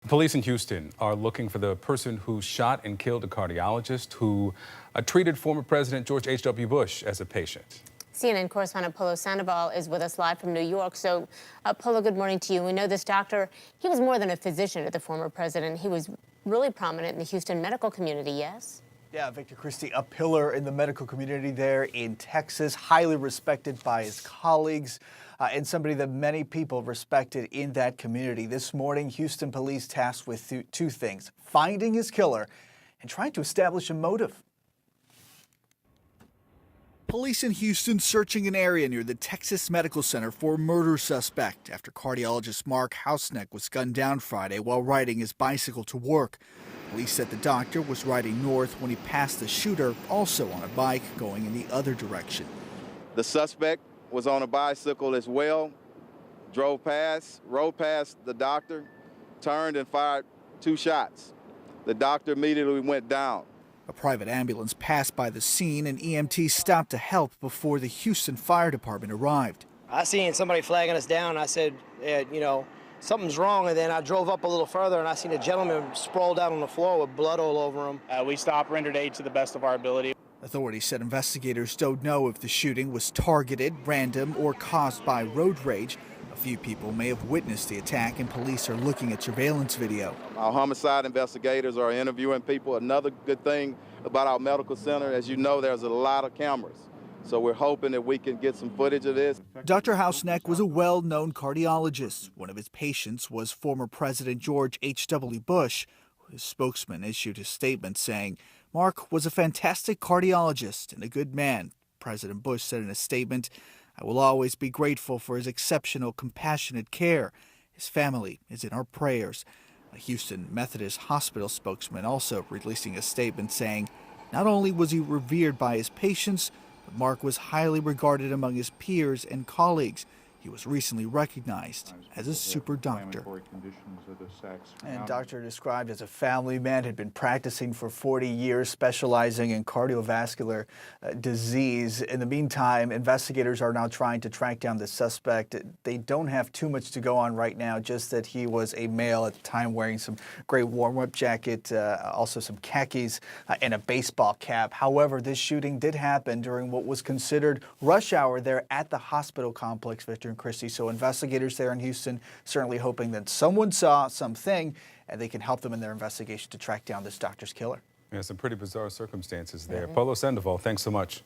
Police in Houston are looking for the person who shot and killed a cardiologist who treated former President George H.W. Bush as a patient. CNN correspondent Polo Sandoval is with us live from New York. So, Polo, good morning to you. We know this doctor, he was more than a physician to the former president. He was really prominent in the Houston medical community, yes? Yeah, Victor Christie, a pillar in the medical community there in Texas, highly respected by his colleagues, and somebody that many people respected in that community. This morning, Houston police tasked with two things: finding his killer and trying to establish a motive. Police in Houston searching an area near the Texas Medical Center for a murder suspect after cardiologist Mark Hausneck was gunned down Friday while riding his bicycle to work. Police said the doctor was riding north when he passed the shooter, also on a bike, going in the other direction. The suspect was on a bicycle as well, rode past the doctor, turned and fired 2 shots. The doctor immediately went down. A private ambulance passed by the scene and EMTs stopped to help before the Houston Fire Department arrived. I seen somebody flagging us down. I said, something's wrong, and then I drove up a little further and I seen a gentleman sprawled out on the floor with blood all over him. We stopped, rendered aid to the best of our ability. Authorities said investigators don't know if the shooting was targeted, random, or caused by road rage. A few people may have witnessed the attack, and police are looking at surveillance video. Our homicide investigators are interviewing people. Another good thing about our medical center, as you know, there's a lot of cameras. So we're hoping that we can get some footage of this. Dr. Hausneck was a well-known cardiologist. One of his patients was former President George H.W. Bush. His spokesman issued a statement saying, "Mark was a fantastic cardiologist and a good man." President Bush said in a statement, "I will always be grateful for his exceptional, compassionate care. His family is in our prayers." A Houston Methodist Hospital spokesman also releasing a statement saying, not only was he revered by his patients, but Mark was highly regarded among his peers and colleagues. He was recently recognized as a super doctor. And doctor described as a family man, had been practicing for 40 years, specializing in cardiovascular disease. In the meantime, investigators are now trying to track down the suspect. They don't have too much to go on right now, just that he was a male at the time wearing some gray warm-up jacket, also some khakis, and a baseball cap. However, this shooting did happen during what was considered rush hour there at the hospital complex, Victor and Christie. So investigators there in Houston certainly hoping that someone saw something and they can help them in their investigation to track down this doctor's killer. Yeah, some pretty bizarre circumstances there. Polo Sandoval, thanks so much.